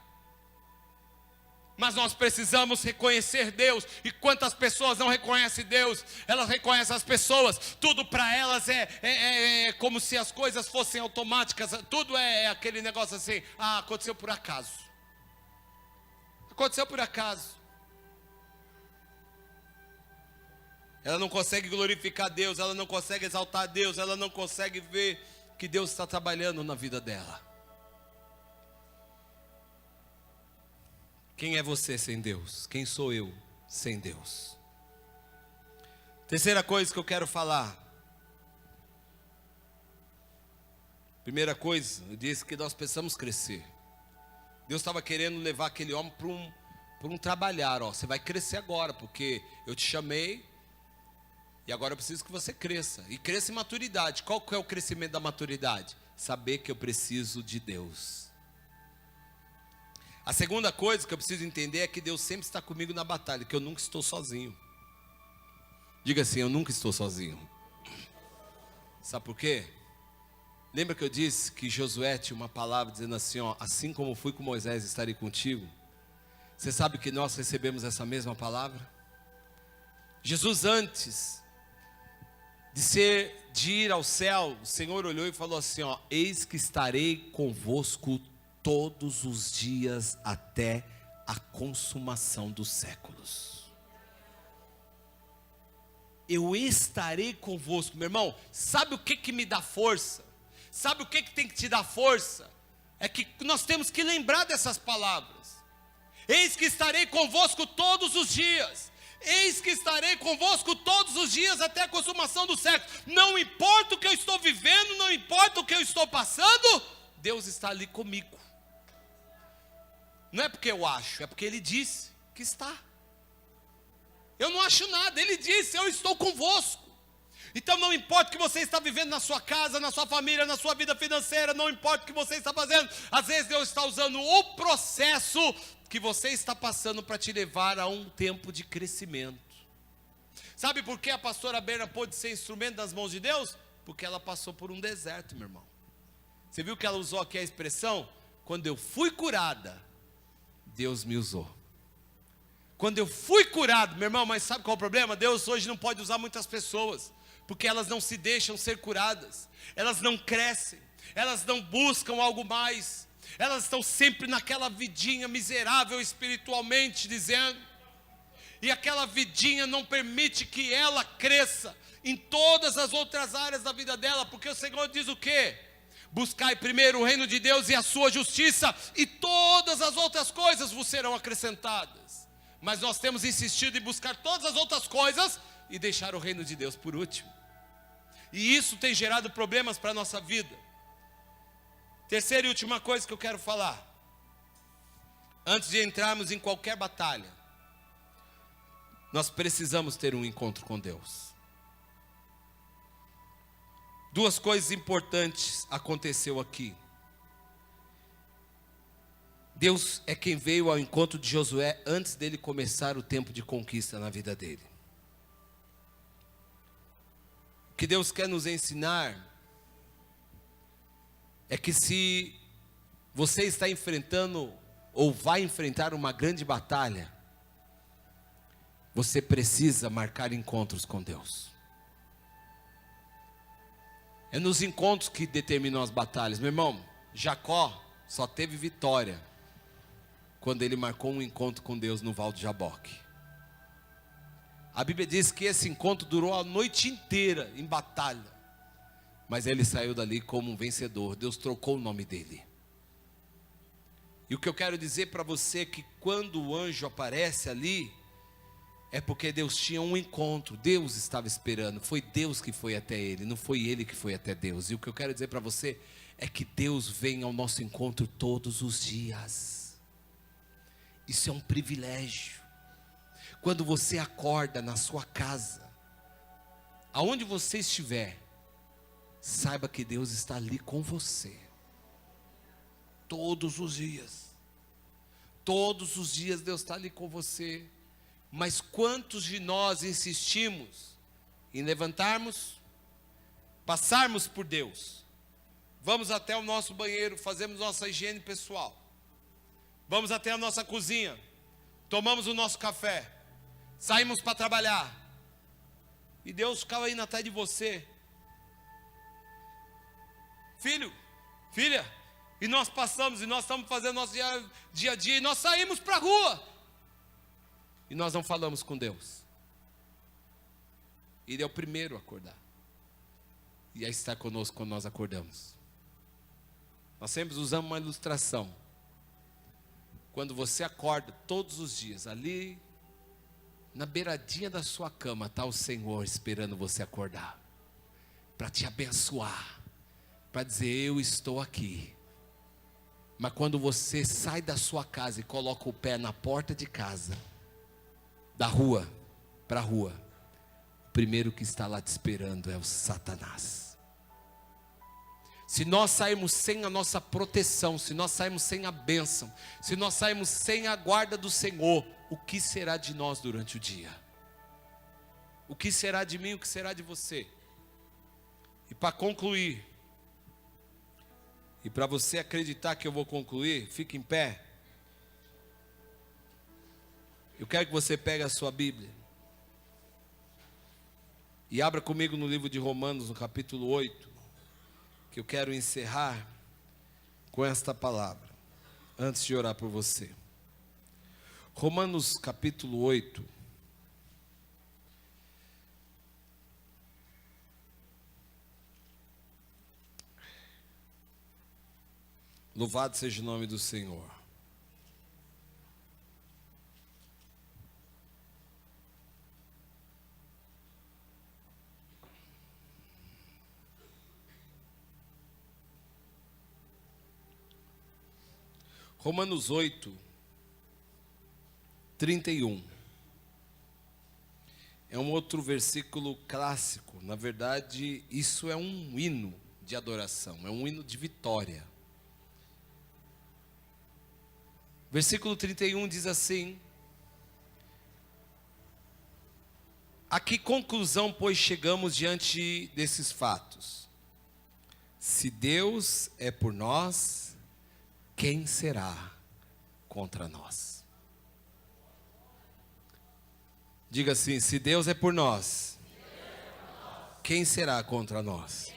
Mas nós precisamos reconhecer Deus. E quantas pessoas não reconhecem Deus? Elas reconhecem as pessoas. Tudo para elas é como se as coisas fossem automáticas. Tudo é aquele negócio assim: ah, aconteceu por acaso. Aconteceu por acaso. Ela não consegue glorificar Deus, ela não consegue exaltar Deus, ela não consegue ver que Deus está trabalhando na vida dela. Quem é você sem Deus? Quem sou eu sem Deus? Terceira coisa que eu quero falar. Primeira coisa, eu disse que nós precisamos crescer. Deus estava querendo levar aquele homem para um trabalhar. Você vai crescer agora, porque eu te chamei. E agora eu preciso que você cresça. E cresça em maturidade. Qual que é o crescimento da maturidade? Saber que eu preciso de Deus. A segunda coisa que eu preciso entender é que Deus sempre está comigo na batalha. Que eu nunca estou sozinho. Diga assim: eu nunca estou sozinho. Sabe por quê? Lembra que eu disse que Josué tinha uma palavra dizendo assim: ó, assim como fui com Moisés, estarei contigo. Você sabe que nós recebemos essa mesma palavra? Jesus, antes de ir ao céu, o Senhor olhou e falou assim: ó, eis que estarei convosco todos os dias até a consumação dos séculos. Eu estarei convosco. Meu irmão, sabe o que me dá força? Sabe o que tem que te dar força? É que nós temos que lembrar dessas palavras. Eis que estarei convosco todos os dias. Eis que estarei convosco todos os dias até a consumação do século. Não importa o que eu estou vivendo, não importa o que eu estou passando, Deus está ali comigo. Não é porque eu acho, é porque Ele disse que está. Eu não acho nada, Ele disse: eu estou convosco. Então não importa o que você está vivendo na sua casa, na sua família, na sua vida financeira, não importa o que você está fazendo. Às vezes Deus está usando o processo que você está passando para te levar a um tempo de crescimento. Sabe por que a pastora Berna pôde ser instrumento das mãos de Deus? Porque ela passou por um deserto, meu irmão. Você viu que ela usou aqui a expressão: quando eu fui curada, Deus me usou. Quando eu fui curado, meu irmão, mas sabe qual é o problema? Deus hoje não pode usar muitas pessoas, porque elas não se deixam ser curadas, elas não crescem, elas não buscam algo mais, elas estão sempre naquela vidinha miserável espiritualmente dizendo, e aquela vidinha não permite que ela cresça em todas as outras áreas da vida dela, porque o Senhor diz o quê? Buscai primeiro o reino de Deus e a sua justiça, e todas as outras coisas vos serão acrescentadas. Mas nós temos insistido em buscar todas as outras coisas e deixar o reino de Deus por último. E isso tem gerado problemas para a nossa vida. Terceira e última coisa que eu quero falar. Antes de entrarmos em qualquer batalha, nós precisamos ter um encontro com Deus. Duas coisas importantes aconteceu aqui. Deus é quem veio ao encontro de Josué antes dele começar o tempo de conquista na vida dele. O que Deus quer nos ensinar é que se você está enfrentando ou vai enfrentar uma grande batalha, você precisa marcar encontros com Deus. É nos encontros que determinam as batalhas. Meu irmão, Jacó só teve vitória quando ele marcou um encontro com Deus no Val de Jaboque. A Bíblia diz que esse encontro durou a noite inteira em batalha. Mas ele saiu dali como um vencedor. Deus trocou o nome dele. E o que eu quero dizer para você é que quando o anjo aparece ali, é porque Deus tinha um encontro. Deus estava esperando. Foi Deus que foi até ele, não foi ele que foi até Deus. E o que eu quero dizer para você é que Deus vem ao nosso encontro todos os dias. Isso é um privilégio. Quando você acorda na sua casa, aonde você estiver, saiba que Deus está ali com você. Todos os dias. Todos os dias Deus está ali com você. Mas quantos de nós insistimos em levantarmos, passarmos por Deus, vamos até o nosso banheiro, fazemos nossa higiene pessoal, vamos até a nossa cozinha, tomamos o nosso café, saímos para trabalhar, e Deus ficava indo atrás de você, filho, filha, e nós passamos, e nós estamos fazendo nosso dia a dia, e nós saímos para a rua, e nós não falamos com Deus. Ele é o primeiro a acordar, e aí está conosco quando nós acordamos. Nós sempre usamos uma ilustração. Quando você acorda todos os dias, ali na beiradinha da sua cama está o Senhor esperando você acordar, para te abençoar, para dizer: eu estou aqui. Mas quando você sai da sua casa e coloca o pé na porta de casa, da rua para a rua, o primeiro que está lá te esperando é o Satanás. Se nós sairmos sem a nossa proteção, se nós sairmos sem a bênção, se nós sairmos sem a guarda do Senhor, o que será de nós durante o dia? O que será de mim, o que será de você? E para concluir, e para você acreditar que eu vou concluir, fique em pé. Eu quero que você pegue a sua Bíblia e abra comigo no livro de Romanos, no capítulo 8, que eu quero encerrar com esta palavra, antes de orar por você. Romanos capítulo 8. Louvado seja o nome do Senhor. Romanos 8, 31. É um outro versículo clássico. Na verdade, isso é um hino de adoração, é um hino de vitória. Versículo 31 diz assim: a que conclusão, pois, chegamos diante desses fatos? Se Deus é por nós, quem será contra nós? Diga assim: se Deus é por nós, quem será contra nós?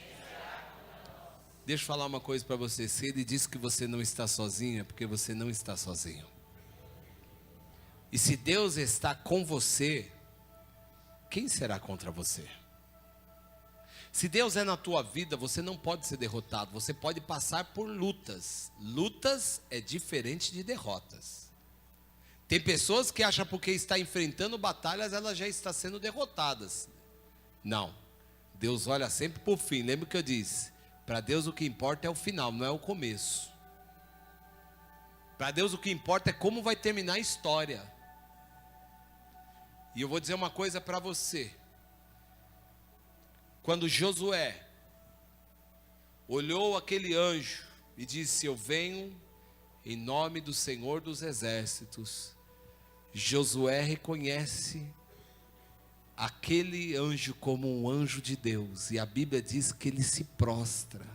Deixa eu falar uma coisa para você. Se Ele diz que você não está sozinho, é porque você não está sozinho. E se Deus está com você, quem será contra você? Se Deus é na tua vida, você não pode ser derrotado. Você pode passar por lutas. Lutas é diferente de derrotas. Tem pessoas que acham porque está enfrentando batalhas, elas já estão sendo derrotadas. Não. Deus olha sempre para o fim. Lembra o que eu disse? Para Deus o que importa é o final, não é o começo. Para Deus o que importa é como vai terminar a história. E eu vou dizer uma coisa para você. Quando Josué olhou aquele anjo e disse: eu venho em nome do Senhor dos Exércitos, Josué reconhece aquele anjo como um anjo de Deus, e a Bíblia diz que ele se prostra.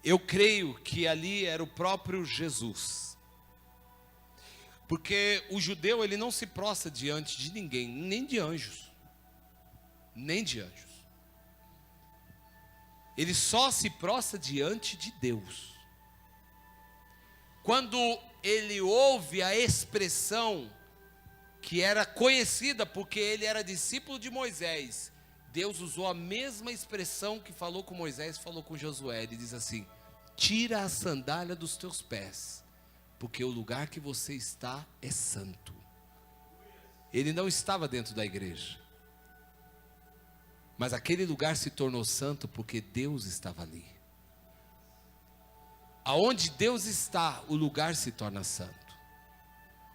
Eu creio que ali era o próprio Jesus, porque o judeu ele não se prostra diante de ninguém, nem de anjos, nem de anjos. Ele só se prostra diante de Deus. Quando ele ouve a expressão que era conhecida porque ele era discípulo de Moisés: Deus usou a mesma expressão que falou com Moisés, falou com Josué. Ele diz assim: tira a sandália dos teus pés, porque o lugar que você está é santo. Ele não estava dentro da igreja, mas aquele lugar se tornou santo porque Deus estava ali. Aonde Deus está, o lugar se torna santo.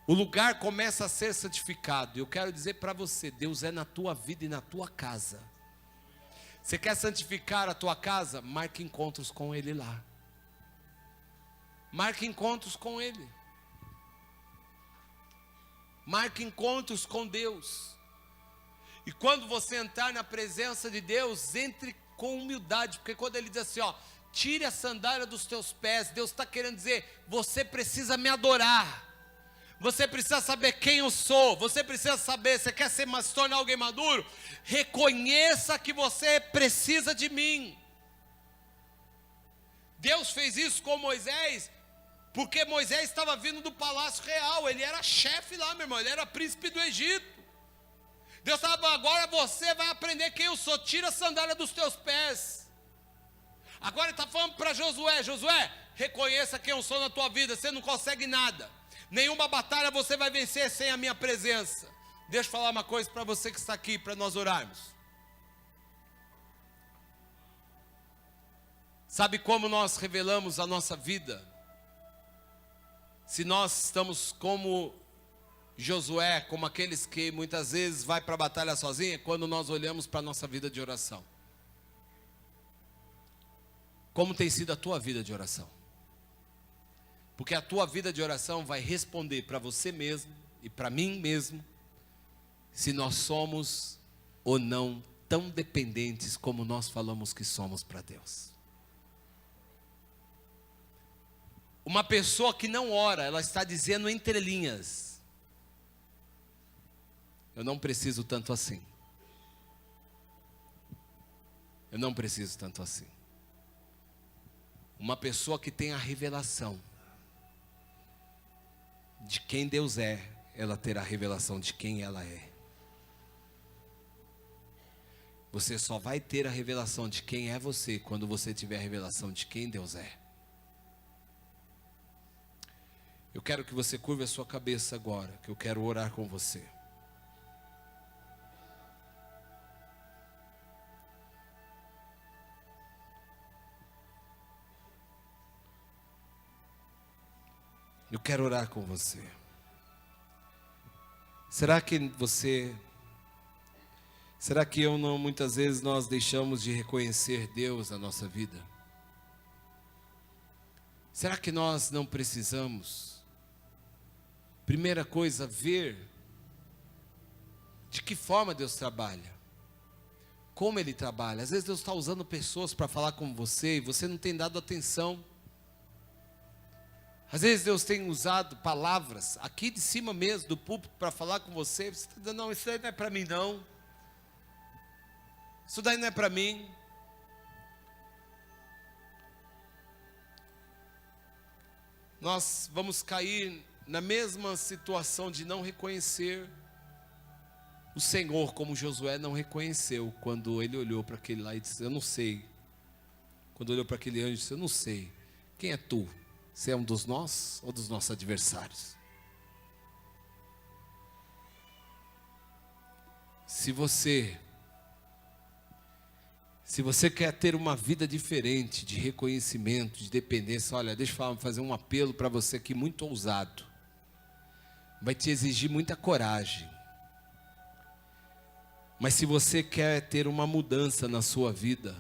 O lugar começa a ser santificado. Eu quero dizer para você, Deus é na tua vida e na tua casa. Você quer santificar a tua casa? Marque encontros com Ele lá. Marque encontros com Ele. Marque encontros com Deus. E quando você entrar na presença de Deus, entre com humildade. Porque quando Ele diz assim, ó, tire a sandália dos teus pés, Deus está querendo dizer, você precisa me adorar. Você precisa saber quem eu sou. Você precisa saber, você quer se tornar alguém maduro? Reconheça que você precisa de mim. Deus fez isso com Moisés, porque Moisés estava vindo do palácio real. Ele era chefe lá, meu irmão. Ele era príncipe do Egito. Deus estava, agora você vai aprender quem eu sou. Tira a sandália dos teus pés. Agora ele está falando para Josué: Josué, reconheça quem eu sou na tua vida. Você não consegue nada. Nenhuma batalha você vai vencer sem a minha presença. Deixa eu falar uma coisa para você que está aqui, para nós orarmos. Sabe como nós revelamos a nossa vida? Se nós estamos como Josué, como aqueles que muitas vezes vai para a batalha sozinho, é quando nós olhamos para a nossa vida de oração. Como tem sido a tua vida de oração? Porque a tua vida de oração vai responder para você mesmo e para mim mesmo, se nós somos ou não tão dependentes como nós falamos que somos para Deus. Uma pessoa que não ora, ela está dizendo entre linhas: eu não preciso tanto assim. Eu não preciso tanto assim. Uma pessoa que tem a revelação de quem Deus é, ela terá a revelação de quem ela é. Você só vai ter a revelação de quem é você quando você tiver a revelação de quem Deus é. Eu quero que você curve a sua cabeça agora, que eu quero orar com você. Eu quero orar com você. Será que eu não, muitas vezes nós deixamos de reconhecer Deus na nossa vida? Será que nós não precisamos, primeira coisa, ver de que forma Deus trabalha? Como Ele trabalha? Às vezes Deus está usando pessoas para falar com você e você não tem dado atenção. Às vezes Deus tem usado palavras aqui de cima mesmo do púlpito para falar com você. Você está dizendo: não, isso daí não é para mim não. Isso daí não é para mim. Nós vamos cair na mesma situação de não reconhecer o Senhor, como Josué não reconheceu quando ele olhou para aquele lá e disse: eu não sei. Quando olhou para aquele anjo e disse: eu não sei. Quem é tu? Você é um dos nossos ou dos nossos adversários? Se você quer ter uma vida diferente, de reconhecimento, de dependência, olha, deixa eu fazer um apelo para você aqui muito ousado. Vai te exigir muita coragem. Mas se você quer ter uma mudança na sua vida,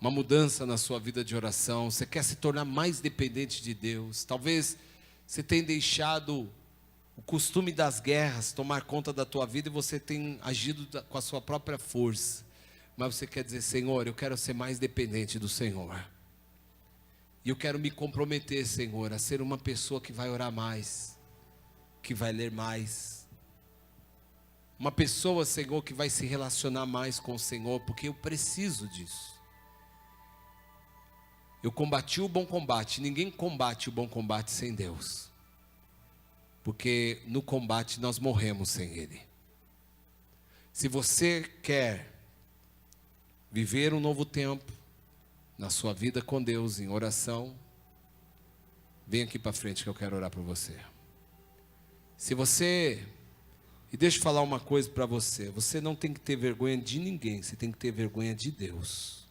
uma mudança na sua vida de oração, você quer se tornar mais dependente de Deus, talvez você tenha deixado o costume das guerras tomar conta da tua vida e você tem agido com a sua própria força, mas você quer dizer: Senhor, eu quero ser mais dependente do Senhor, e eu quero me comprometer, Senhor, a ser uma pessoa que vai orar mais, que vai ler mais, uma pessoa, Senhor, que vai se relacionar mais com o Senhor, porque eu preciso disso. Eu combati o bom combate. Ninguém combate o bom combate sem Deus, porque no combate nós morremos sem Ele. Se você quer viver um novo tempo na sua vida com Deus, em oração, vem aqui para frente que eu quero orar por você. Se você... E deixa eu falar uma coisa para você. Você não tem que ter vergonha de ninguém, você tem que ter vergonha de Deus.